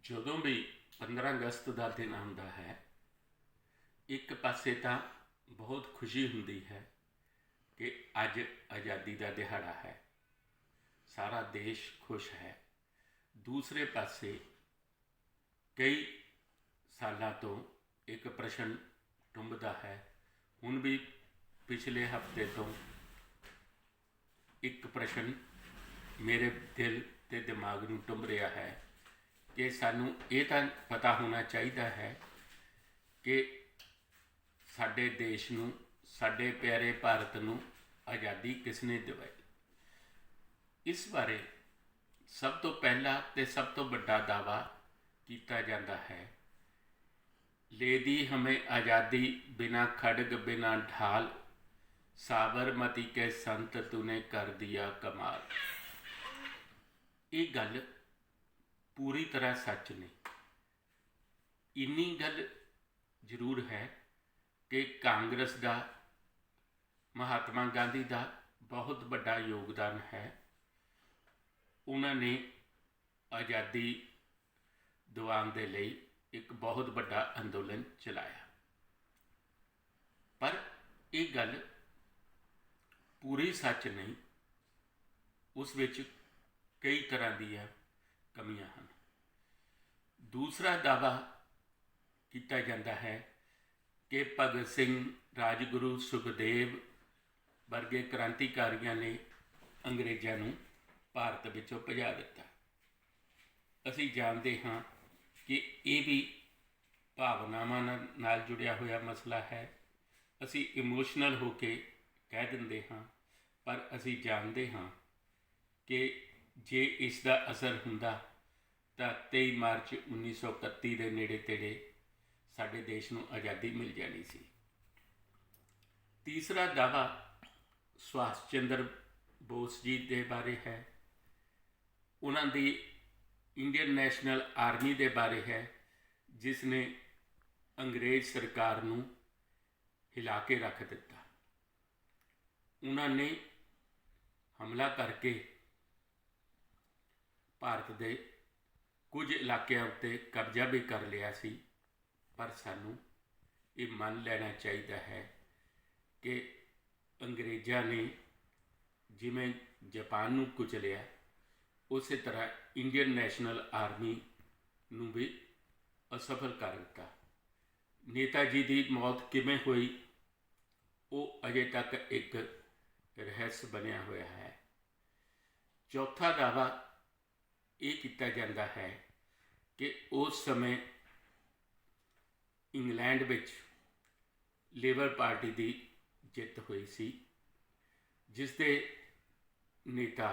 ਜਦੋਂ ਵੀ 15 ਅਗਸਤ ਦਾ ਦਿਨ ਆਉਂਦਾ ਹੈ, ਇੱਕ ਪਾਸੇ ਤਾਂ ਬਹੁਤ ਖੁਸ਼ੀ ਹੁੰਦੀ ਹੈ ਕਿ ਅੱਜ ਆਜ਼ਾਦੀ ਦਾ ਦਿਹਾੜਾ ਹੈ, ਸਾਰਾ ਦੇਸ਼ ਖੁਸ਼ ਹੈ। ਦੂਸਰੇ ਪਾਸੇ ਕਈ ਸਾਲਾਂ ਤੋਂ ਇੱਕ ਪ੍ਰਸ਼ਨ ਟੁੰਬਦਾ ਹੈ। ਹੁਣ ਵੀ ਪਿਛਲੇ ਹਫ਼ਤੇ ਤੋਂ ਇੱਕ ਪ੍ਰਸ਼ਨ ਮੇਰੇ ਦਿਲ ਅਤੇ ਦਿਮਾਗ ਨੂੰ ਟੁੰਬ ਰਿਹਾ ਹੈ ਕਿ ਸਾਨੂੰ ਇਹ ਤਾਂ ਪਤਾ ਹੋਣਾ ਚਾਹੀਦਾ ਹੈ ਕਿ ਸਾਡੇ ਦੇਸ਼ ਨੂੰ, ਸਾਡੇ ਪਿਆਰੇ ਭਾਰਤ ਨੂੰ ਆਜ਼ਾਦੀ ਕਿਸ ਨੇ ਦਿਵਾਈ। ਇਸ ਬਾਰੇ ਸਭ ਤੋਂ ਪਹਿਲਾ ਅਤੇ ਸਭ ਤੋਂ ਵੱਡਾ ਦਾਅਵਾ ਕੀਤਾ ਜਾਂਦਾ ਹੈ, ले दी हमें आज़ादी बिना खड़ग बिना ढाल, साबरमती के संत तूने कर दिया कमाल। ये गल पूरी तरह सच नहीं। इन्नी गल जरूर है कि कांग्रेस का, महात्मा गांधी का बहुत बड़ा योगदान है। उन्होंने आज़ादी दिवाउण दे लई एक बहुत बड़ा अंदोलन चलाया, पर यह गल पूरी सच नहीं। उस विच कई तरह दी कमियां हैं। दूसरा दावा किया जाता है कि भगत सिंह, राजगुरु, सुखदेव वर्गे क्रांतिकारियों ने अंग्रेज़ों को भारत विचों भजा दिता। असीं जानते हाँ कि ये भी भावनावां नाल जुड़िया होया मसला है। असी इमोशनल हो के कह दिंदे हाँ, पर असी जानते हाँ कि जे इसका असर हुंदा तां 23 मार्च 1931 के नेड़े तेड़े साडे देश नूं आज़ादी मिल जानी सी। तीसरा दावा सुभाष चंद्र बोस जी के बारे है। उन्हां दी इंडियन नैशनल आर्मी के बारे है, जिसने अंग्रेज सरकार नूं हिला के रख दिता। उन्होंने हमला करके भारत के कुछ इलाकों उत्ते कब्जा भी कर लिया सी, पर सानू ये मान लेना चाहिए है कि अंग्रेज़ों ने जिमें जापान नूं कुचलिया, उस तरह इंडियन नैशनल आर्मी नूं भी असफल कर दिता। नेताजी की मौत किमें हुई, वो अजे तक एक रहस्य बनिया हुआ है। चौथा दावा ये किया जाता है कि उस समय इंग्लैंड विच लेबर पार्टी की जित हुई सी, जिसके नेता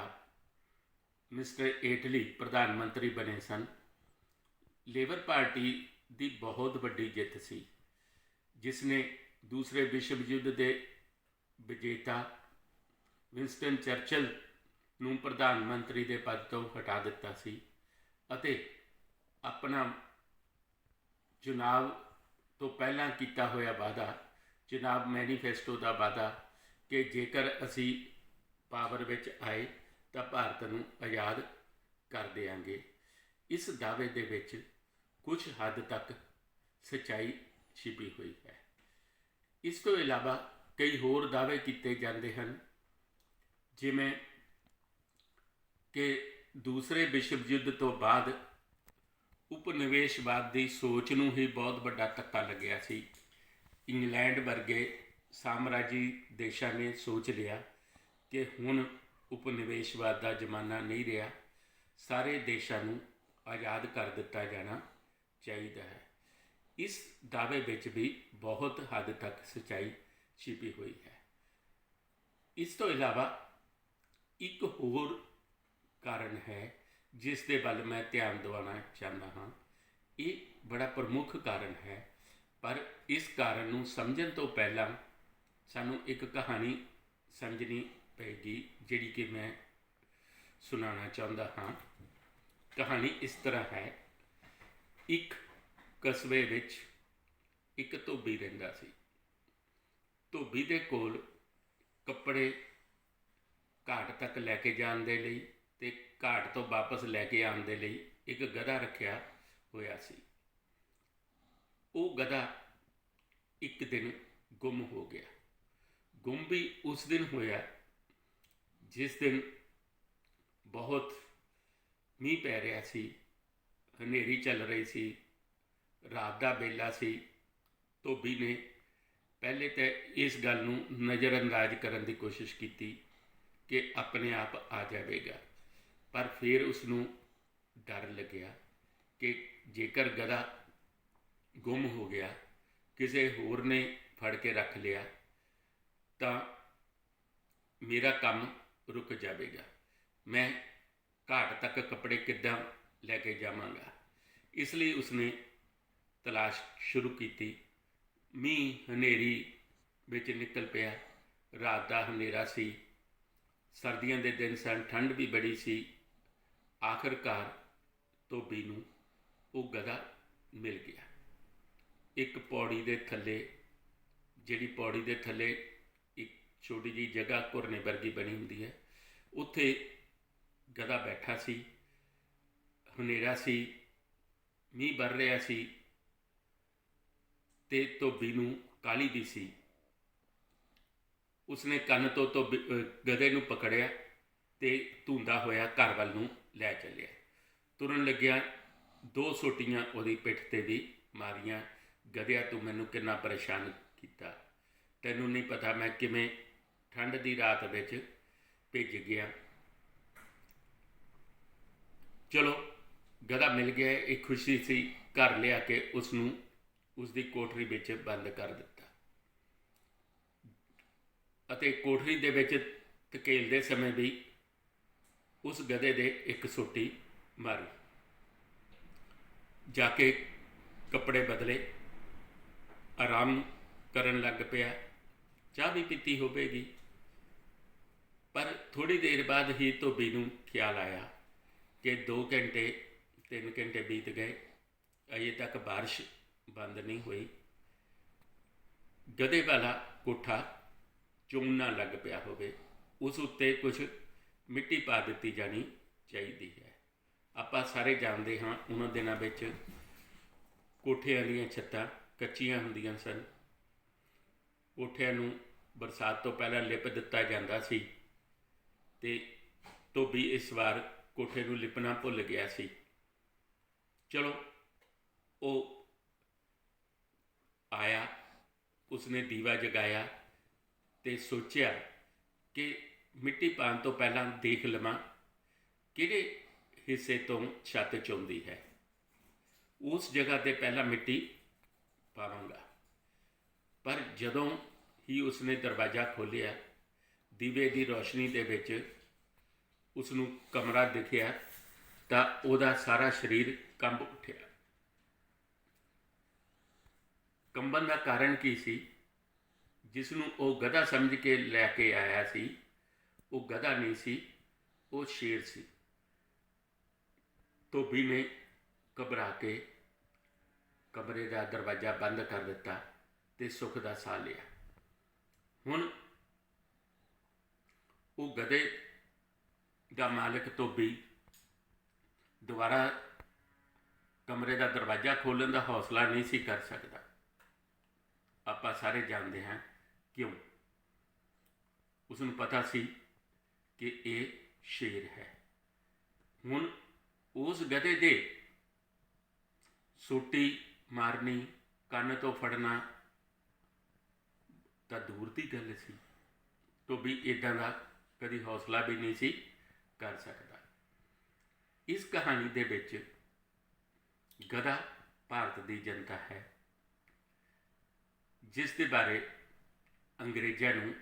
मिस्टर एटली प्रधानमंत्री बने सन। लेबर पार्टी की बहुत बड़ी जित सी, जिसने दूसरे विश्व युद्ध के विजेता विंस्टन चर्चिल नूं प्रधानमंत्री के पद तो हटा दिता सी अते अपना चुनाव तो पहला किया होया वादा, चुनाव मैनीफेस्टो का वादा कि जेकर असी पावर विच आए तो भारत नूं आज़ाद कर देंगे। इस दावे दे विच कुछ हद तक सच्चाई छिपी हुई है। इस तो इलावा कई होर दावे किए जाते हैं, जिमें कि दूसरे विश्व युद्ध तो बाद उपनिवेशवाद की सोच नूं ही बहुत बड़ा धक्का लग्या सी। इंग्लैंड वर्गे साम्राजी देशों ने सोच लिया कि हुण उपनिवेशवाद का जमाना नहीं रहा, सारे देशों को आज़ाद कर दिता जाना चाहिए है। इस दावे विच भी बहुत हद तक सच्चाई छिपी हुई है। इस तो इलावा एक होर कारण है जिसके वल मैं ध्यान दिवाना चाहता हाँ। ये बड़ा प्रमुख कारण है, पर इस कारण नूं समझण तो पहला सानू एक कहानी समझनी पेगी, जिहड़ी कि मैं सुनाना चाहता हाँ। कहानी इस तरह है। एक कस्बे विच एक धोबी रहिंदा सी। धोबी दे कोल कपड़े घाट तक लैके जाण दे लई ते घाट तो वापस लैके आउण दे लई एक गधा रखिया ਹੋਇਆ ਸੀ। ਉਹ ਗਧਾ ਇੱਕ ਦਿਨ ਗੁੰਮ ਹੋ ਗਿਆ। ਗੁੰਮ ਵੀ ਉਸ ਦਿਨ ਹੋਇਆ ਜਿਸ ਦਿਨ ਬਹੁਤ ਮੀਂਹ ਪੈ ਰਿਹਾ ਸੀ, ਹਨੇਰੀ ਚੱਲ ਰਹੀ ਸੀ, ਰਾਤ ਦਾ ਵੇਲਾ ਸੀ। ਧੋਬੀ ਨੇ ਪਹਿਲੇ ਤਾਂ ਇਸ ਗੱਲ ਨੂੰ ਨਜ਼ਰਅੰਦਾਜ਼ ਕਰਨ ਦੀ ਕੋਸ਼ਿਸ਼ ਕੀਤੀ ਕਿ ਆਪਣੇ ਆਪ ਆ ਜਾਵੇਗਾ, ਪਰ ਫਿਰ ਉਸ ਨੂੰ ਡਰ ਲੱਗਿਆ ਕਿ ਜੇਕਰ ਗਧਾ ਗੁੰਮ ਹੋ ਗਿਆ, ਕਿਸੇ ਹੋਰ ਨੇ ਫੜ ਕੇ ਰੱਖ ਲਿਆ ਤਾਂ ਮੇਰਾ ਕੰਮ ਰੁਕ ਜਾਵੇਗਾ, ਮੈਂ ਘਾਟ ਤੱਕ ਕੱਪੜੇ ਕਿੱਦਾਂ ਲੈ ਕੇ ਜਾਵਾਂਗਾ। ਇਸ ਲਈ ਉਸਨੇ ਤਲਾਸ਼ ਸ਼ੁਰੂ ਕੀਤੀ। ਮੀਂਹ ਹਨੇਰੀ ਵਿੱਚ ਨਿਕਲ ਪਿਆ। ਰਾਤ ਦਾ ਹਨੇਰਾ ਸੀ, ਸਰਦੀਆਂ ਦੇ ਦਿਨ ਸਨ, ਠੰਡ ਵੀ ਬੜੀ ਸੀ। ਆਖਰਕਾਰ ਧੋਬੀ ਨੂੰ ਉਹ ਗਧਾ ਮਿਲ ਗਿਆ। ਇੱਕ ਪੌੜੀ ਦੇ ਥੱਲੇ, ਜਿਹੜੀ ਪੌੜੀ ਦੇ ਥੱਲੇ ਇੱਕ ਛੋਟੀ ਜਿਹੀ ਜਗ੍ਹਾ ਘੁਰਨੇ ਵਰਗੀ ਬਣੀ ਹੁੰਦੀ ਹੈ, ਉੱਥੇ ਗਧਾ ਬੈਠਾ ਸੀ। ਹਨੇਰਾ ਸੀ, ਮੀਂਹ ਵਰ ਰਿਹਾ ਸੀ ਤੇ ਧੋਬੀ ਨੂੰ ਕਾਹਲੀ ਵੀ ਸੀ। ਉਸਨੇ ਕੰਨ ਤੋਂ ਗਧੇ ਨੂੰ ਪਕੜਿਆ ਤੇ ਧੂੰਦਾ ਹੋਇਆ ਘਰ ਵੱਲ ਨੂੰ ਲੈ ਚੱਲਿਆ। ਤੁਰਨ ਲੱਗਿਆ, 2 ਸੋਟੀਆਂ ਉਹਦੀ ਪਿੱਠ 'ਤੇ ਵੀ ਮਾਰੀਆਂ। ਗਧਿਆ, ਤੂੰ ਮੈਨੂੰ ਕਿੰਨਾ ਪਰੇਸ਼ਾਨ ਕੀਤਾ, ਤੈਨੂੰ ਨਹੀਂ ਪਤਾ ਮੈਂ ਕਿਵੇਂ ਠੰਡ ਦੀ ਰਾਤ ਵਿੱਚ ਭਿੱਜ ਗਿਆ। ਚਲੋ ਗਧਾ ਮਿਲ ਗਿਆ, ਇੱਕ ਖੁਸ਼ੀ ਸੀ। ਘਰ ਲਿਆ ਕੇ ਉਸ ਨੂੰ ਉਸਦੀ ਕੋਠੜੀ ਵਿੱਚ ਬੰਦ ਕਰ ਦਿੱਤਾ ਅਤੇ ਕੋਠੜੀ ਦੇ ਵਿੱਚ ਧਕੇਲਦੇ ਸਮੇਂ ਵੀ ਉਸ ਗਧੇ ਦੇ ਇੱਕ ਸੋਟੀ ਮਾਰੀ। ਜਾ ਕੇ ਕੱਪੜੇ ਬਦਲੇ, ਆਰਾਮ ਕਰਨ ਲੱਗ ਪਿਆ। ਚਾਹ ਵੀ ਪੀਤੀ ਹੋਵੇਗੀ, ਪਰ ਥੋੜ੍ਹੀ ਦੇਰ ਬਾਅਦ ਹੀ ਧੋਬੀ ਨੂੰ ਖਿਆਲ ਆਇਆ ਕਿ 2 ਘੰਟੇ 3 ਘੰਟੇ ਬੀਤ ਗਏ, ਅਜੇ ਤੱਕ ਬਾਰਿਸ਼ ਬੰਦ ਨਹੀਂ ਹੋਈ। ਗਧੇ ਵਾਲਾ ਕੋਠਾ ਚੋਣਾ ਲੱਗ ਪਿਆ ਹੋਵੇ, ਉਸ ਉੱਤੇ ਕੁਝ ਮਿੱਟੀ ਪਾ ਦਿੱਤੀ ਜਾਣੀ ਚਾਹੀਦੀ ਹੈ। ਆਪਾਂ ਸਾਰੇ ਜਾਣਦੇ ਹਾਂ, ਉਹਨਾਂ ਦਿਨਾਂ ਵਿੱਚ ਕੋਠਿਆਂ ਦੀਆਂ ਛੱਤਾਂ ਕੱਚੀਆਂ ਹੁੰਦੀਆਂ ਸਨ। ਕੋਠਿਆਂ ਨੂੰ ਬਰਸਾਤ ਤੋਂ ਪਹਿਲਾਂ ਲਿਪ ਦਿੱਤਾ ਜਾਂਦਾ ਸੀ ਤੇ ਧੋਬੀ ਇਸ ਵਾਰ ਕੋਠੇ ਨੂੰ ਲਿਪਣਾ ਭੁੱਲ ਗਿਆ ਸੀ। ਚਲੋ ਉਹ ਆਇਆ, ਉਸਨੇ ਦੀਵਾ ਜਗਾਇਆ ਤੇ ਸੋਚਿਆ ਕਿ ਮਿੱਟੀ ਪਾਉਣ ਤੋਂ ਪਹਿਲਾਂ ਦੇਖ ਲਵਾਂ ਕਿਹੜੇ ਹਿੱਸੇ ਤੋਂ ਛੱਤ ਚੋਂਦੀ ਹੈ, ਉਸ ਜਗ੍ਹਾ 'ਤੇ ਪਹਿਲਾਂ ਮਿੱਟੀ ਪਾਵਾਂਗਾ। ਪਰ ਜਦੋਂ ਹੀ ਉਸਨੇ ਦਰਵਾਜ਼ਾ ਖੋਲ੍ਹਿਆ, ਦੀਵੇ ਦੀ ਰੌਸ਼ਨੀ ਦੇ ਵਿੱਚ ਉਸ ਨੂੰ ਕਮਰਾ ਦਿਖਿਆ ਤਾਂ ਉਹਦਾ ਸਾਰਾ ਸਰੀਰ ਕੰਬ ਉੱਠਿਆ। ਕੰਬਣ ਦਾ ਕਾਰਨ ਕੀ ਸੀ? ਜਿਸ ਨੂੰ ਉਹ ਗਧਾ ਸਮਝ ਕੇ ਲੈ ਕੇ ਆਇਆ ਸੀ, ਉਹ ਗਧਾ ਨਹੀਂ ਸੀ, ਉਹ ਸ਼ੇਰ ਸੀ। ਧੋਬੀ ਨੇ ਘਬਰਾ ਕੇ ਕਮਰੇ ਦਾ ਦਰਵਾਜ਼ਾ ਬੰਦ ਕਰ ਦਿੱਤਾ ਤੇ ਸੁੱਖ ਦਾ ਸਾਹ ਲਿਆ। ਹੁਣ ਉਹ ਗਧੇ ਦਾ ਮਾਲਕ ਧੋਬੀ ਦੁਬਾਰਾ ਕਮਰੇ ਦਾ ਦਰਵਾਜ਼ਾ ਖੋਲ੍ਹਣ ਦਾ ਹੌਸਲਾ ਨਹੀਂ ਸੀ ਕਰ ਸਕਦਾ। ਆਪਾਂ ਸਾਰੇ ਜਾਣਦੇ ਹਾਂ ਕਿਉਂ। ਉਸ ਨੂੰ ਪਤਾ ਸੀ ਕਿ ਇਹ ਸ਼ੇਰ ਹੈ। ਹੁਣ ਉਸ ਗਧੇ ਦੇ ਸੋਟੀ ਮਾਰਨੀ, ਕੰਨ ਤੋਂ ਫੜਨਾ ਤਾਂ ਦੂਰ ਦੀ ਗੱਲ ਸੀ। ਧੋਬੀ ਇੱਦਾਂ ਦਾ ਕਦੀ ਹੌਸਲਾ ਵੀ ਨਹੀਂ ਸੀ ਕਰ ਸਕਦਾ। ਇਸ ਕਹਾਣੀ ਦੇ ਵਿੱਚ ਗਧਾ ਭਾਰਤ ਦੀ ਜਨਤਾ ਹੈ, ਜਿਸ ਦੇ ਬਾਰੇ ਅੰਗਰੇਜ਼ਾਂ ਨੂੰ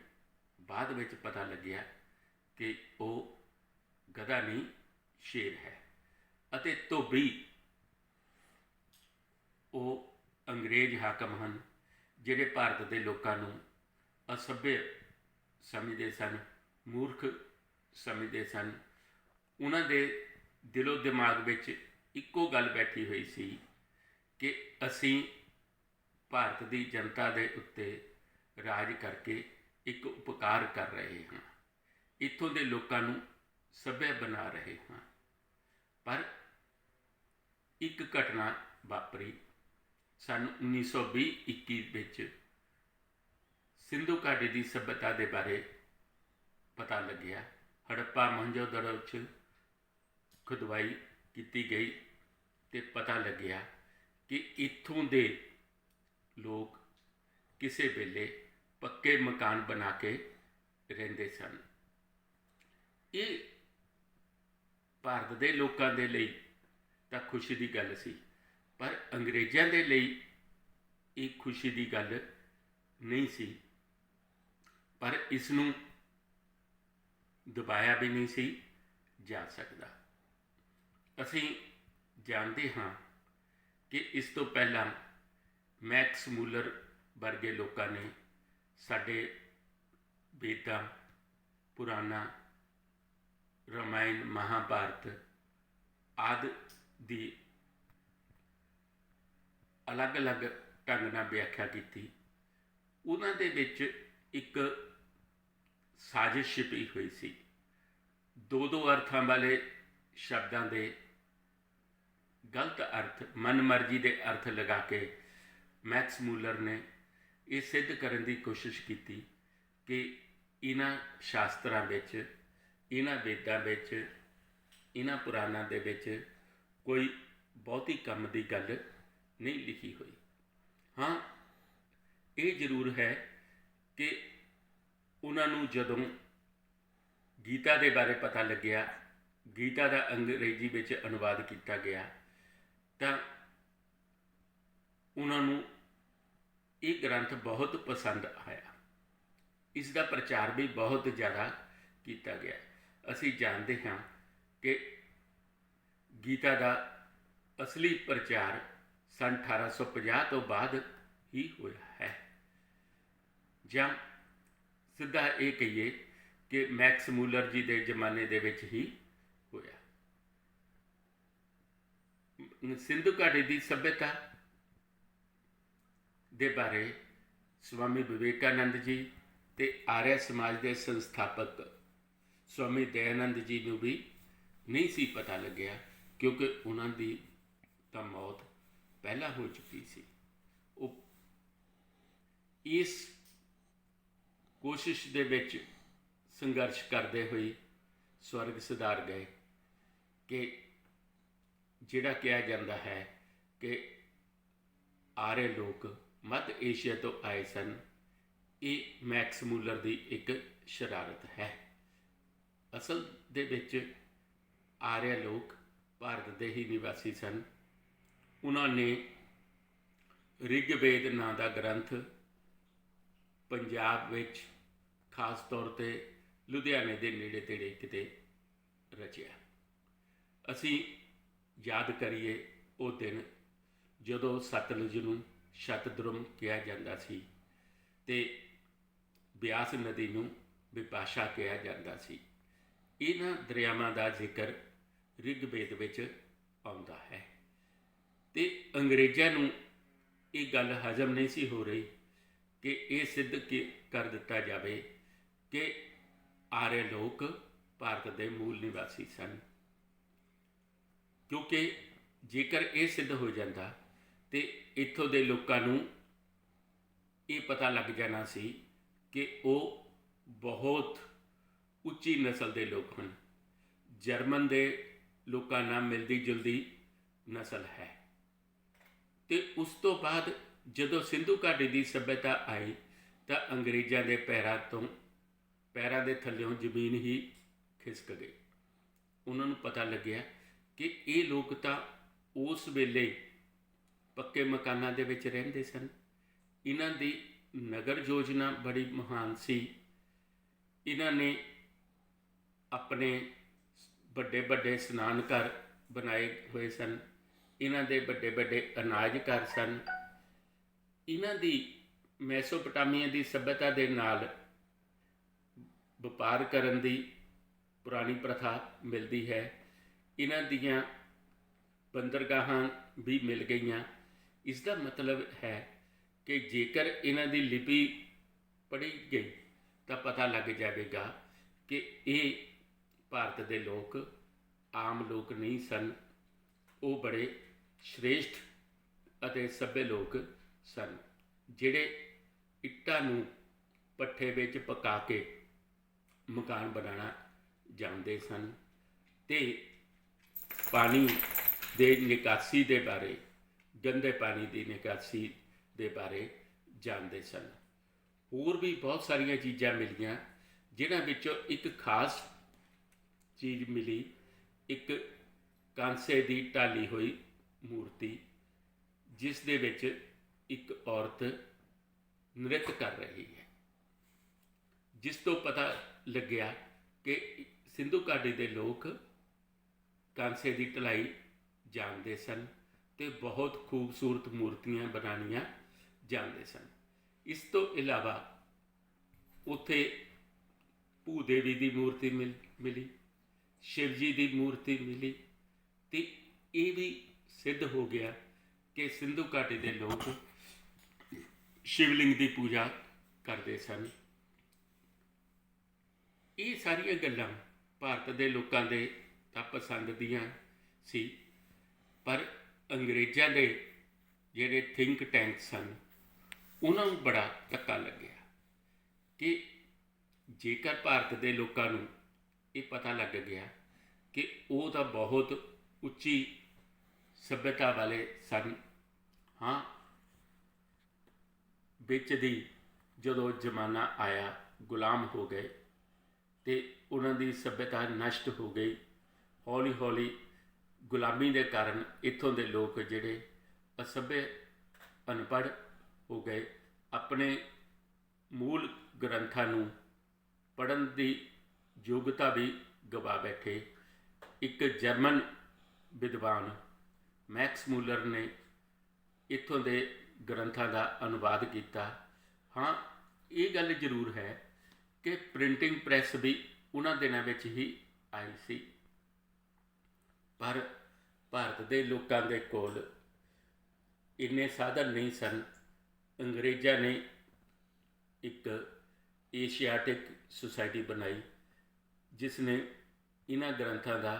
ਬਾਅਦ ਵਿੱਚ ਪਤਾ ਲੱਗਿਆ ਕਿ ਉਹ ਗਧਾ ਨਹੀਂ, ਸ਼ੇਰ ਹੈ। ਅਤੇ ਧੋਬੀ ਉਹ ਅੰਗਰੇਜ਼ ਹਾਕਮ ਹਨ ਜਿਹੜੇ ਭਾਰਤ ਦੇ ਲੋਕਾਂ ਨੂੰ ਅਸੱਭਿਅ ਸਮਝਦੇ ਸਨ, ਮੂਰਖ ਸਮਝਦੇ ਸਨ। ਉਹਨਾਂ ਦੇ ਦਿਲੋਂ ਦਿਮਾਗ ਵਿੱਚ ਇੱਕੋ ਗੱਲ ਬੈਠੀ ਹੋਈ ਸੀ ਕਿ ਅਸੀਂ ਭਾਰਤ ਦੀ ਜਨਤਾ ਦੇ ਉੱਤੇ ਰਾਜ ਕਰਕੇ ਇੱਕ ਉਪਕਾਰ ਕਰ ਰਹੇ ਹਾਂ, ਇੱਥੋਂ ਦੇ ਲੋਕਾਂ ਨੂੰ ਸੱਭਿਅ ਬਣਾ ਰਹੇ ਹਾਂ। ਪਰ ਇੱਕ ਘਟਨਾ ਵਾਪਰੀ सन 1920-21 ਵਿੱਚ ਸਿੰਧੂ ਘਾਟੀ ਦੀ ਸੱਭਿਅਤਾ ਦੇ ਬਾਰੇ ਪਤਾ ਲੱਗਿਆ। ਹੜੱਪਾ ਮੋਹਨਜੋਦੜੋ 'ਚ ਖੁਦਵਾਈ ਕੀਤੀ ਗਈ ਤੇ ਪਤਾ ਲੱਗਿਆ ਕਿ ਇੱਥੋਂ ਦੇ ਲੋਕ ਕਿਸੇ ਵੇਲੇ ਪੱਕੇ ਮਕਾਨ ਬਣਾ ਕੇ ਰਹਿੰਦੇ ਸਨ। ਇਹ ਭਾਰਤ ਦੇ ਲੋਕਾਂ ਦੇ ਲਈ ਤਾਂ ਖੁਸ਼ੀ ਦੀ ਗੱਲ ਸੀ, ਪਰ ਅੰਗਰੇਜ਼ਾਂ ਦੇ ਲਈ ਇਹ ਖੁਸ਼ੀ ਦੀ ਗੱਲ ਨਹੀਂ ਸੀ। ਪਰ ਇਸ ਨੂੰ ਦਬਾਇਆ ਵੀ ਨਹੀਂ ਸੀ ਜਾ ਸਕਦਾ। ਅਸੀਂ ਜਾਣਦੇ ਹਾਂ ਕਿ ਇਸ ਤੋਂ ਪਹਿਲਾਂ ਮੈਕਸ ਮੂਲਰ ਵਰਗੇ ਲੋਕਾਂ ਨੇ ਸਾਡੇ ਵੇਦਾਂ, ਪੁਰਾਣਾ, ਰਾਮਾਇਣ, ਮਹਾਭਾਰਤ ਆਦਿ ਦੀ ਅਲੱਗ-ਅਲੱਗ ਢੰਗ ਨਾਲ ਵਿਆਖਿਆ ਕੀਤੀ। ਉਹਨਾਂ ਦੇ ਵਿੱਚ ਇੱਕ ਸਾਜ਼ਿਸ਼ ਛਿਪੀ ਹੋਈ ਸੀ। ਦੋ ਅਰਥਾਂ ਵਾਲੇ ਸ਼ਬਦਾਂ ਦੇ ਗਲਤ ਅਰਥ, ਮਨਮਰਜ਼ੀ ਦੇ ਅਰਥ ਲਗਾ ਕੇ ਮੈਕਸ ਮੂਲਰ ਨੇ ਇਹ ਸਿੱਧ ਕਰਨ ਦੀ ਕੋਸ਼ਿਸ਼ ਕੀਤੀ ਕਿ ਇਹਨਾਂ ਸ਼ਾਸਤਰਾਂ ਵਿੱਚ, ਇਹਨਾਂ ਵੇਦਾਂ ਵਿੱਚ, ਇਹਨਾਂ ਪੁਰਾਣਾਂ ਦੇ ਵਿੱਚ ਕੋਈ ਬਹੁਤੀ ਕੰਮ ਦੀ ਗੱਲ ਨਹੀਂ ਲਿਖੀ ਹੋਈ। ਹਾਂ, ਇਹ ਜ਼ਰੂਰ ਹੈ ਕਿ ਉਹਨਾਂ ਨੂੰ ਜਦੋਂ ਗੀਤਾ ਦੇ ਬਾਰੇ ਪਤਾ ਲੱਗਿਆ, ਗੀਤਾ ਦਾ ਅੰਗਰੇਜ਼ੀ ਵਿੱਚ ਅਨੁਵਾਦ ਕੀਤਾ ਗਿਆ, ਤਾਂ ਉਹਨਾਂ ਨੂੰ ਇਹ ਗ੍ਰੰਥ ਬਹੁਤ ਪਸੰਦ ਆਇਆ। ਇਸ ਦਾ ਪ੍ਰਚਾਰ ਵੀ ਬਹੁਤ ਜ਼ਿਆਦਾ ਕੀਤਾ ਗਿਆ। ਅਸੀਂ ਜਾਣਦੇ ਹਾਂ ਕਿ ਗੀਤਾ ਦਾ ਅਸਲੀ ਪ੍ਰਚਾਰ सन 1850 ਤੋਂ ਬਾਅਦ ਹੀ ਹੋਇਆ ਹੈ, ਜਾਂ ਸਿੱਧਾ ਇਹ ਕਹੀਏ ਕਿ ਮੈਕਸ ਮੂਲਰ ਜੀ ਦੇ ਜ਼ਮਾਨੇ ਦੇ ਵਿੱਚ ਹੀ ਹੋਇਆ। ਸਿੰਧੂ ਘਾਟੀ ਦੀ ਸੱਭਿਅਤਾ ਦੇ ਬਾਰੇ ਸਵਾਮੀ ਵਿਵੇਕਾਨੰਦ ਜੀ ਤੇ ਆਰਿਆ ਸਮਾਜ ਦੇ ਸੰਸਥਾਪਕ ਸਵਾਮੀ ਦਇਆਨੰਦ ਜੀ ਨੂੰ ਵੀ ਨਹੀਂ ਸੀ ਪਤਾ ਲੱਗਿਆ, ਕਿਉਂਕਿ ਉਹਨਾਂ ਦੀ ਤਾਂ ਮੌਤ ਪਹਿਲਾਂ ਹੋ ਚੁੱਕੀ ਸੀ। ਉਹ ਇਸ ਕੋਸ਼ਿਸ਼ ਦੇ ਵਿੱਚ ਸੰਘਰਸ਼ ਕਰਦੇ ਹੋਏ ਸਵਰਗ ਸਿਧਾਰ ਗਏ ਕਿ ਜਿਹੜਾ ਕਿਹਾ ਜਾਂਦਾ ਹੈ ਕਿ ਆਰੇ ਲੋਕ ਮੱਧ ਏਸ਼ੀਆ ਤੋਂ ਆਏ ਸਨ, ਇਹ ਮੈਕਸ ਮੂਲਰ ਦੀ ਇੱਕ ਸ਼ਰਾਰਤ ਹੈ। ਅਸਲ ਦੇ ਵਿੱਚ ਆਰਿਆ ਲੋਕ ਭਾਰਤ ਦੇ ਹੀ ਨਿਵਾਸੀ ਸਨ। ਉਹਨਾਂ ਨੇ ਰਿਗਵੇਦ ਨਾਂ ਦਾ ਗ੍ਰੰਥ ਪੰਜਾਬ ਵਿੱਚ, ਖਾਸ ਤੌਰ 'ਤੇ ਲੁਧਿਆਣੇ ਦੇ ਨੇੜੇ ਤੇੜੇ ਕਿਤੇ ਰਚਿਆ। ਅਸੀਂ ਯਾਦ ਕਰੀਏ ਉਹ ਦਿਨ ਜਦੋਂ ਸਤਲੁਜ ਨੂੰ ਸ਼ਤਦਰੁਮ ਕਿਹਾ ਜਾਂਦਾ ਸੀ ਤੇ ਬਿਆਸ ਨਦੀ ਨੂੰ ਵਿਪਾਸ਼ਾ ਕਿਹਾ ਜਾਂਦਾ ਸੀ। ਇਹਨਾਂ ਦਰਿਆਵਾਂ ਦਾ ਜ਼ਿਕਰ ਰਿਗਵੇਦ ਵਿੱਚ ਆਉਂਦਾ ਹੈ ਤੇ ਅੰਗਰੇਜ਼ਾਂ ਨੂੰ ਇਹ ਗੱਲ ਹਜ਼ਮ ਨਹੀਂ ਸੀ ਹੋ ਰਹੀ ਕਿ ਇਹ ਸਿੱਧ ਕਰ ਦਿੱਤਾ ਜਾਵੇ ਕਿ ਆਰੇ ਲੋਕ ਭਾਰਤ ਦੇ ਮੂਲ ਨਿਵਾਸੀ ਸਨ, ਕਿਉਂਕਿ ਜੇਕਰ ਇਹ ਸਿੱਧ ਹੋ ਜਾਂਦਾ ਤੇ ਇੱਥੋਂ ਦੇ ਲੋਕਾਂ ਨੂੰ ਇਹ ਪਤਾ ਲੱਗ ਜਾਣਾ ਸੀ ਕਿ ਉਹ ਬਹੁਤ ਉੱਚੀ ਨਸਲ ਦੇ ਲੋਕ ਹਨ, ਜਰਮਨ ਦੇ ਲੋਕਾਂ ਨਾਲ ਮਿਲਦੀ ਜੁਲਦੀ ਨਸਲ ਹੈ। ਤੇ ਉਸ ਤੋਂ ਬਾਅਦ ਜਦੋਂ ਸਿੰਧੂ ਘਾਟੀ ਦੀ ਸੱਭਿਅਤਾ ਆਈ ਤਾਂ ਅੰਗਰੇਜ਼ਾਂ ਦੇ ਪੈਰਾਂ ਦੇ ਥੱਲਿਓਂ ਜ਼ਮੀਨ ਹੀ ਖਿਸਕ ਗਈ। ਉਹਨਾਂ ਨੂੰ ਪਤਾ ਲੱਗਿਆ ਕਿ ਇਹ ਲੋਕ ਤਾਂ ਉਸ ਵੇਲੇ ਪੱਕੇ ਮਕਾਨਾਂ ਦੇ ਵਿੱਚ ਰਹਿੰਦੇ ਸਨ। ਇਹਨਾਂ ਦੀ ਨਗਰ ਯੋਜਨਾ ਬੜੀ ਮਹਾਨ ਸੀ। ਇਹਨਾਂ ਨੇ ਆਪਣੇ ਵੱਡੇ ਵੱਡੇ ਇਸ਼ਨਾਨ ਘਰ ਬਣਾਏ ਹੋਏ ਸਨ। ਇਹਨਾਂ ਦੇ ਵੱਡੇ ਵੱਡੇ ਅਨਾਜ ਘਰ ਸਨ। ਇਹਨਾਂ ਦੀ ਮੈਸੋਪੋਟਾਮੀਆ ਦੀ ਸੱਭਿਅਤਾ ਦੇ ਨਾਲ ਵਪਾਰ ਕਰਨ ਦੀ ਪੁਰਾਣੀ ਪ੍ਰਥਾ ਮਿਲਦੀ ਹੈ। ਇਹਨਾਂ ਦੀਆਂ ਬੰਦਰਗਾਹਾਂ ਵੀ ਮਿਲ ਗਈਆਂ। ਇਸ ਦਾ ਮਤਲਬ ਹੈ ਕਿ ਜੇਕਰ ਇਹਨਾਂ ਦੀ ਲਿਪੀ ਪੜ੍ਹੀ ਗਈ ਤਾਂ ਪਤਾ ਲੱਗ ਜਾਵੇਗਾ ਕਿ ਇਹ ਭਾਰਤ ਦੇ ਲੋਕ ਆਮ ਲੋਕ ਨਹੀਂ ਸਨ, ਉਹ ਬੜੇ श्रेष्ठ ਅਤੇ ਸੱਭੇ ਲੋਕ ਸਨ, ਜਿਹੜੇ ਇੱਟਾਂ ਨੂੰ ਪੱਠੇ ਵਿੱਚ ਪਕਾ ਕੇ ਮਕਾਨ ਬਣਾਉਣਾ ਜਾਣਦੇ ਸਨ ਅਤੇ ਪਾਣੀ ਦੇ ਨਿਕਾਸੀ ਦੇ ਬਾਰੇ, ਗੰਦੇ ਪਾਣੀ ਦੀ ਨਿਕਾਸੀ ਦੇ ਬਾਰੇ ਜਾਣਦੇ ਸਨ। ਹੋਰ ਵੀ ਬਹੁਤ ਸਾਰੀਆਂ ਚੀਜ਼ਾਂ ਮਿਲੀਆਂ, ਜਿਨ੍ਹਾਂ ਵਿੱਚੋਂ ਇੱਕ ਖਾਸ ਚੀਜ਼ ਮਿਲੀ, ਇੱਕ ਕਾਂਸੇ ਦੀ ਢਾਲੀ ਹੋਈ ਮੂਰਤੀ, ਜਿਸ ਦੇ ਵਿੱਚ ਇੱਕ ਔਰਤ ਨ੍ਰਿਤ ਕਰ ਰਹੀ ਹੈ, ਜਿਸ ਤੋਂ ਪਤਾ ਲੱਗਿਆ ਕਿ ਸਿੰਧੂ ਘਾਟੀ ਦੇ ਲੋਕ ਕਾਂਸੇ ਦੀ ਢਲਾਈ ਜਾਣਦੇ ਸਨ ਅਤੇ ਬਹੁਤ ਖੂਬਸੂਰਤ ਮੂਰਤੀਆਂ ਬਣਾਉਣੀਆਂ ਜਾਣਦੇ ਸਨ। ਇਸ ਤੋਂ ਇਲਾਵਾ ਉੱਥੇ ਭੂ ਦੇਵੀ ਦੀ ਮੂਰਤੀ ਮਿਲੀ, ਸ਼ਿਵ ਜੀ ਦੀ ਮੂਰਤੀ ਮਿਲੀ, ਅਤੇ ਇਹ ਵੀ ਸਿੱਧ ਹੋ ਗਿਆ ਕਿ ਸਿੰਧੂ ਘਾਟੀ ਦੇ ਲੋਕ ਸ਼ਿਵਲਿੰਗ ਦੀ ਪੂਜਾ ਕਰਦੇ ਸਨ। ਇਹ ਸਾਰੀਆਂ ਗੱਲਾਂ ਭਾਰਤ ਦੇ ਲੋਕਾਂ ਦੇ ਤਾਂ ਪਸੰਦ ਦੀਆਂ ਸੀ, ਪਰ ਅੰਗਰੇਜ਼ਾਂ ਦੇ ਜਿਹੜੇ ਥਿੰਕ ਟੈਂਕ ਸਨ, ਉਹਨਾਂ ਨੂੰ ਬੜਾ ਧੱਕਾ ਲੱਗਿਆ ਕਿ ਜੇਕਰ ਭਾਰਤ ਦੇ ਲੋਕਾਂ ਨੂੰ ਇਹ ਪਤਾ ਲੱਗ ਗਿਆ ਕਿ ਉਹ ਤਾਂ ਬਹੁਤ ਉੱਚੀ ਸੱਭਿਅਤਾ ਵਾਲੇ ਸਨ, ਹਾਂ ਵਿੱਚ ਦੀ ਜਦੋਂ ਜ਼ਮਾਨਾ ਆਇਆ ਗੁਲਾਮ ਹੋ ਗਏ ਅਤੇ ਉਹਨਾਂ ਦੀ ਸੱਭਿਅਤਾ ਨਸ਼ਟ ਹੋ ਗਈ। ਹੌਲੀ ਹੌਲੀ ਗੁਲਾਮੀ ਦੇ ਕਾਰਨ ਇੱਥੋਂ ਦੇ ਲੋਕ ਜਿਹੜੇ ਅਸੱਭਿਅ, ਅਨਪੜ੍ਹ ਹੋ ਗਏ, ਆਪਣੇ ਮੂਲ ਗ੍ਰੰਥਾਂ ਨੂੰ ਪੜ੍ਹਨ ਦੀ ਯੋਗਤਾ ਵੀ ਗਵਾ ਬੈਠੇ। ਇੱਕ ਜਰਮਨ ਵਿਦਵਾਨ ਮੈਕਸ ਮੂਲਰ ਨੇ ਇੱਥੋਂ ਦੇ ਗ੍ਰੰਥਾਂ ਦਾ ਅਨੁਵਾਦ ਕੀਤਾ। ਹਾਂ, ਇਹ ਗੱਲ ਜ਼ਰੂਰ ਹੈ ਕਿ ਪ੍ਰਿੰਟਿੰਗ ਪ੍ਰੈਸ ਵੀ ਉਹਨਾਂ ਦਿਨਾਂ ਵਿੱਚ ਹੀ ਆਈ ਸੀ, ਪਰ ਭਾਰਤ ਦੇ ਲੋਕਾਂ ਦੇ ਕੋਲ ਇੰਨੇ ਸਾਧਨ ਨਹੀਂ ਸਨ। ਅੰਗਰੇਜ਼ਾਂ ਨੇ ਇੱਕ ਏਸ਼ੀਆਟਿਕ ਸੁਸਾਇਟੀ ਬਣਾਈ, ਜਿਸ ਨੇ ਇਹਨਾਂ ਗ੍ਰੰਥਾਂ ਦਾ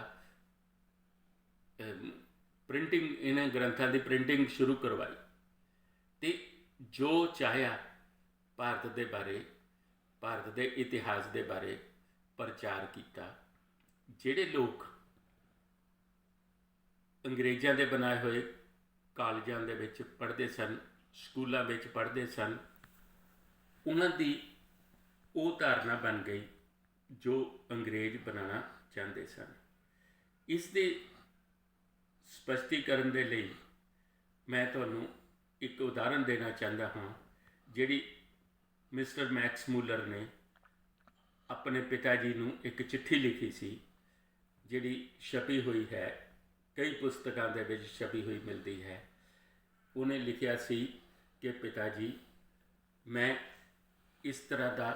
ਇਹਨਾਂ ਗ੍ਰੰਥਾਂ ਦੀ ਪ੍ਰਿੰਟਿੰਗ ਸ਼ੁਰੂ ਕਰਵਾਈ ਅਤੇ ਜੋ ਚਾਹਿਆ ਭਾਰਤ ਦੇ ਬਾਰੇ, ਭਾਰਤ ਦੇ ਇਤਿਹਾਸ ਦੇ ਬਾਰੇ ਪ੍ਰਚਾਰ ਕੀਤਾ। ਜਿਹੜੇ ਲੋਕ ਅੰਗਰੇਜ਼ਾਂ ਦੇ ਬਣਾਏ ਹੋਏ ਕਾਲਜਾਂ ਦੇ ਵਿੱਚ ਪੜ੍ਹਦੇ ਸਨ, ਸਕੂਲਾਂ ਵਿੱਚ ਪੜ੍ਹਦੇ ਸਨ, ਉਹਨਾਂ ਦੀ ਉਹ ਧਾਰਨਾ ਬਣ ਗਈ ਜੋ ਅੰਗਰੇਜ਼ ਬਣਾਉਣਾ ਚਾਹੁੰਦੇ ਸਨ। ਇਸ ਦੇ ਸਪਸ਼ਟੀਕਰਨ ਦੇ ਲਈ ਮੈਂ ਤੁਹਾਨੂੰ ਇੱਕ ਉਦਾਹਰਨ ਦੇਣਾ ਚਾਹੁੰਦਾ ਹਾਂ, ਜਿਹੜੀ ਮਿਸਟਰ ਮੈਕਸ ਮੂਲਰ ਨੇ ਆਪਣੇ ਪਿਤਾ ਜੀ ਨੂੰ ਇੱਕ ਚਿੱਠੀ ਲਿਖੀ ਸੀ, ਜਿਹੜੀ ਛਪੀ ਹੋਈ ਹੈ, ਕਈ ਪੁਸਤਕਾਂ ਦੇ ਵਿੱਚ ਛਪੀ ਹੋਈ ਮਿਲਦੀ ਹੈ। ਉਹਨੇ ਲਿਖਿਆ ਸੀ ਕਿ ਪਿਤਾ ਜੀ, ਮੈਂ ਇਸ ਤਰ੍ਹਾਂ ਦਾ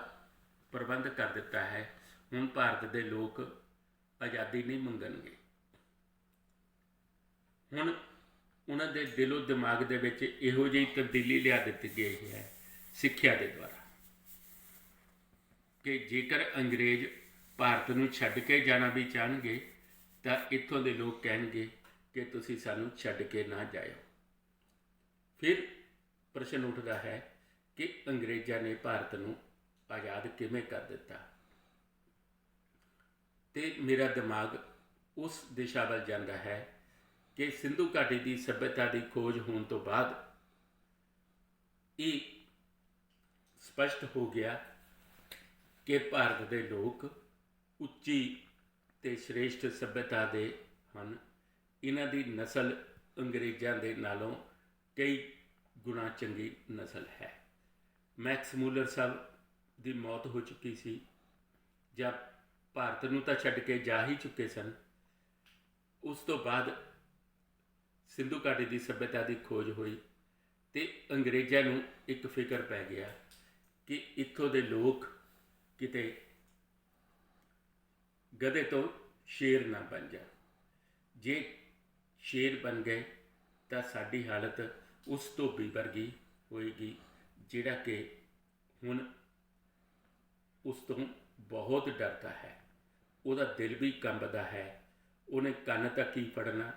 ਪ੍ਰਬੰਧ ਕਰ ਦਿੱਤਾ ਹੈ, ਹੁਣ ਭਾਰਤ ਦੇ ਲੋਕ ਆਜ਼ਾਦੀ ਨਹੀਂ ਮੰਗਣਗੇ। ਹੁਣ ਉਹਨਾਂ ਦੇ ਦਿਲੋਂ ਦਿਮਾਗ ਦੇ ਵਿੱਚ ਇਹੋ ਜਿਹੀ ਤਬਦੀਲੀ ਲਿਆ ਦਿੱਤੀ ਗਈ ਹੈ ਸਿੱਖਿਆ ਦੇ ਦੁਆਰਾ ਕਿ ਜੇਕਰ ਅੰਗਰੇਜ਼ ਭਾਰਤ ਨੂੰ ਛੱਡ ਕੇ ਜਾਣਾ ਵੀ ਚਾਹਣਗੇ ਤਾਂ ਇੱਥੋਂ ਦੇ ਲੋਕ ਕਹਿਣਗੇ ਕਿ ਤੁਸੀਂ ਸਾਨੂੰ ਛੱਡ ਕੇ ਨਾ ਜਾਇਓ। ਫਿਰ ਪ੍ਰਸ਼ਨ ਉੱਠਦਾ ਹੈ ਕਿ ਅੰਗਰੇਜ਼ਾਂ ਨੇ ਭਾਰਤ ਨੂੰ ਆਜ਼ਾਦ ਕਿਵੇਂ ਕਰ ਦਿੱਤਾ, ਅਤੇ ਮੇਰਾ ਦਿਮਾਗ ਉਸ ਦਿਸ਼ਾ ਵੱਲ ਜਾਂਦਾ ਹੈ ਕਿ ਸਿੰਧੂ ਘਾਟੀ ਦੀ ਸੱਭਿਅਤਾ ਦੀ ਖੋਜ ਹੋਣ ਤੋਂ ਬਾਅਦ ਇਹ ਸਪਸ਼ਟ ਹੋ ਗਿਆ ਕਿ ਭਾਰਤ ਦੇ ਲੋਕ ਉੱਚੀ ਅਤੇ ਸ਼੍ਰੇਸ਼ਠ ਸੱਭਿਅਤਾ ਦੇ ਹਨ। ਇਹਨਾਂ ਦੀ ਨਸਲ ਅੰਗਰੇਜ਼ਾਂ ਦੇ ਨਾਲੋਂ ਕਈ ਗੁਣਾ ਚੰਗੀ ਨਸਲ ਹੈ। ਮੈਕਸ ਮੂਲਰ ਸਾਹਿਬ ਦੀ ਮੌਤ ਹੋ ਚੁੱਕੀ ਸੀ ਜਾਂ ਭਾਰਤ ਨੂੰ ਤਾਂ ਛੱਡ ਕੇ ਜਾ ਹੀ ਚੁੱਕੇ ਸਨ। ਉਸ ਤੋਂ ਬਾਅਦ ਸਿੰਧੂ ਘਾਟੀ ਦੀ ਸੱਭਿਅਤਾ ਦੀ ਖੋਜ ਹੋਈ ਅਤੇ ਅੰਗਰੇਜ਼ਾਂ ਨੂੰ ਇੱਕ ਫਿਕਰ ਪੈ ਗਿਆ ਕਿ ਇੱਥੋਂ ਦੇ ਲੋਕ ਕਿਤੇ ਗਧੇ ਤੋਂ ਸ਼ੇਰ ਨਾ ਬਣ ਜਾਣ। ਜੇ ਸ਼ੇਰ ਬਣ ਗਏ ਤਾਂ ਸਾਡੀ ਹਾਲਤ ਉਸ ਧੋਬੀ ਵਰਗੀ ਹੋਏਗੀ, ਜਿਹੜਾ ਕਿ ਹੁਣ ਉਸ ਤੋਂ ਬਹੁਤ ਡਰਦਾ ਹੈ। ਉਹਦਾ ਦਿਲ ਵੀ ਕੰਬਦਾ ਹੈ। ਉਹਨੇ ਕੰਨ ਤੱਕ ਹੀ ਫੜਨਾ,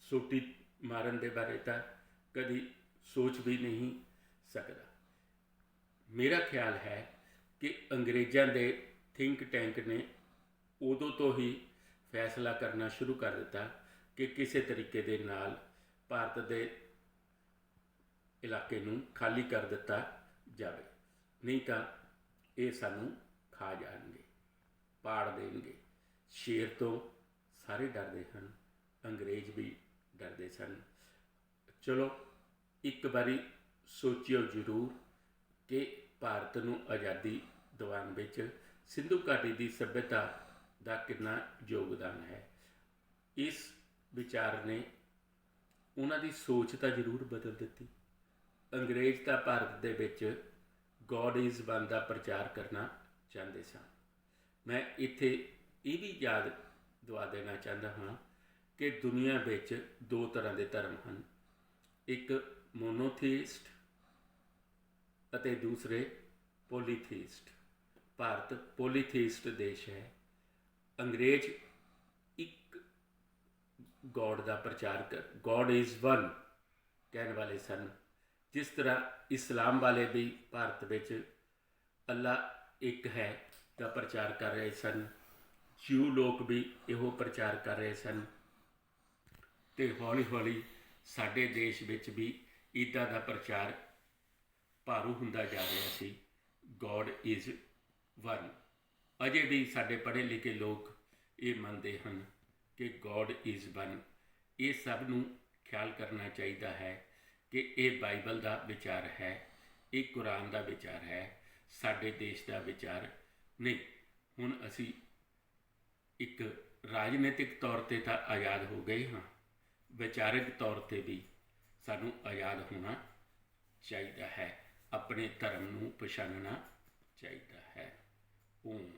ਸੋਟੀ ਮਾਰਨ ਦੇ ਬਾਰੇ ਤਾਂ ਕਦੀ ਸੋਚ ਵੀ ਨਹੀਂ ਸਕਦਾ। ਮੇਰਾ ਖਿਆਲ ਹੈ ਕਿ ਅੰਗਰੇਜ਼ਾਂ ਦੇ ਥਿੰਕ ਟੈਂਕ ਨੇ ਉਦੋਂ ਤੋਂ ਹੀ ਫੈਸਲਾ ਕਰਨਾ ਸ਼ੁਰੂ ਕਰ ਦਿੱਤਾ ਕਿ ਕਿਸੇ ਤਰੀਕੇ ਦੇ ਨਾਲ ਭਾਰਤ ਦੇ ਇਲਾਕੇ ਨੂੰ ਖਾਲੀ ਕਰ ਦਿੱਤਾ ਜਾਵੇ, ਨਹੀਂ ਤਾਂ ਇਹ ਸਾਨੂੰ ਖਾ ਜਾਣਗੇ, ਪਾੜ ਦੇਣਗੇ। ਸ਼ੇਰ ਤੋਂ ਸਾਰੇ ਡਰਦੇ ਹਨ, ਅੰਗਰੇਜ਼ ਵੀ ਡਰਦੇ ਸਨ। ਚਲੋ ਇੱਕ ਵਾਰੀ ਸੋਚਿਓ ਜ਼ਰੂਰ ਕਿ ਭਾਰਤ ਨੂੰ ਆਜ਼ਾਦੀ ਦਿਵਾਉਣ ਵਿੱਚ ਸਿੰਧੂ ਘਾਟੀ ਦੀ ਸੱਭਿਅਤਾ ਦਾ ਕਿੰਨਾ ਯੋਗਦਾਨ ਹੈ। ਇਸ ਵਿਚਾਰ ਨੇ ਉਹਨਾਂ ਦੀ ਸੋਚ ਤਾਂ ਜ਼ਰੂਰ ਬਦਲ ਦਿੱਤੀ। ਅੰਗਰੇਜ਼ ਤਾਂ ਭਾਰਤ ਦੇ ਵਿੱਚ ਗੋਡ ਇਜ਼ ਵਨ ਦਾ ਪ੍ਰਚਾਰ ਕਰਨਾ ਚਾਹੁੰਦੇ ਸਨ। ਮੈਂ ਇੱਥੇ ਇਹ ਵੀ ਯਾਦ ਦਿਵਾ ਦੇਣਾ ਚਾਹੁੰਦਾ ਹਾਂ ਕਿ ਦੁਨੀਆ ਵਿੱਚ ਦੋ ਤਰ੍ਹਾਂ ਦੇ ਧਰਮ ਹਨ, ਇੱਕ ਮੋਨੋਥੀਇਸਟ ਅਤੇ ਦੂਸਰੇ ਪੋਲੀਥੀਇਸਟ। ਭਾਰਤ ਪੋਲੀਥੀਇਸਟ ਦੇਸ਼ ਹੈ। ਅੰਗਰੇਜ਼ ਇੱਕ ਗੋਡ ਦਾ ਪ੍ਰਚਾਰ ਗੋਡ ਇਜ਼ ਵਨ ਕਹਿਣ ਵਾਲੇ ਸਨ। ਜਿਸ ਤਰ੍ਹਾਂ ਇਸਲਾਮ ਵਾਲੇ ਵੀ ਭਾਰਤ ਵਿੱਚ ਅੱਲਾ ਇੱਕ ਹੈ ਦਾ ਪ੍ਰਚਾਰ ਕਰ ਰਹੇ ਸਨ, ਜਿਊ ਲੋਕ ਵੀ ਇਹੋ ਪ੍ਰਚਾਰ ਕਰ ਰਹੇ ਸਨ, ਅਤੇ ਹੌਲੀ ਹੌਲੀ ਸਾਡੇ ਦੇਸ਼ ਵਿੱਚ ਵੀ ਇੱਦਾਂ ਦਾ ਪ੍ਰਚਾਰ ਭਾਰੂ ਹੁੰਦਾ ਜਾ ਰਿਹਾ ਸੀ। God is one. ਅਜੇ ਵੀ ਸਾਡੇ ਪੜ੍ਹੇ ਲਿਖੇ ਲੋਕ ਇਹ ਮੰਨਦੇ ਹਨ ਕਿ ਗੋਡ ਇਜ਼ ਵਨ। ਇਹ ਸਭ ਨੂੰ ਖਿਆਲ ਕਰਨਾ ਚਾਹੀਦਾ ਹੈ ਕਿ ਇਹ ਬਾਈਬਲ ਦਾ ਵਿਚਾਰ ਹੈ, ਇਹ ਕੁਰਾਨ ਦਾ ਵਿਚਾਰ ਹੈ, ਸਾਡੇ ਦੇਸ਼ ਦਾ ਵਿਚਾਰ ਨਹੀਂ। ਹੁਣ ਅਸੀਂ ਇੱਕ ਰਾਜਨੀਤਿਕ ਤੌਰ 'ਤੇ ਤਾਂ ਆਜ਼ਾਦ ਹੋ ਗਏ ਹਾਂ, ਵਿਚਾਰਕ ਤੌਰ 'ਤੇ ਵੀ ਸਾਨੂੰ ਆਜ਼ਾਦ ਹੋਣਾ ਚਾਹੀਦਾ ਹੈ, ਆਪਣੇ ਧਰਮ ਨੂੰ ਪਛਾਣਨਾ ਚਾਹੀਦਾ ਹੈ। ਓਮ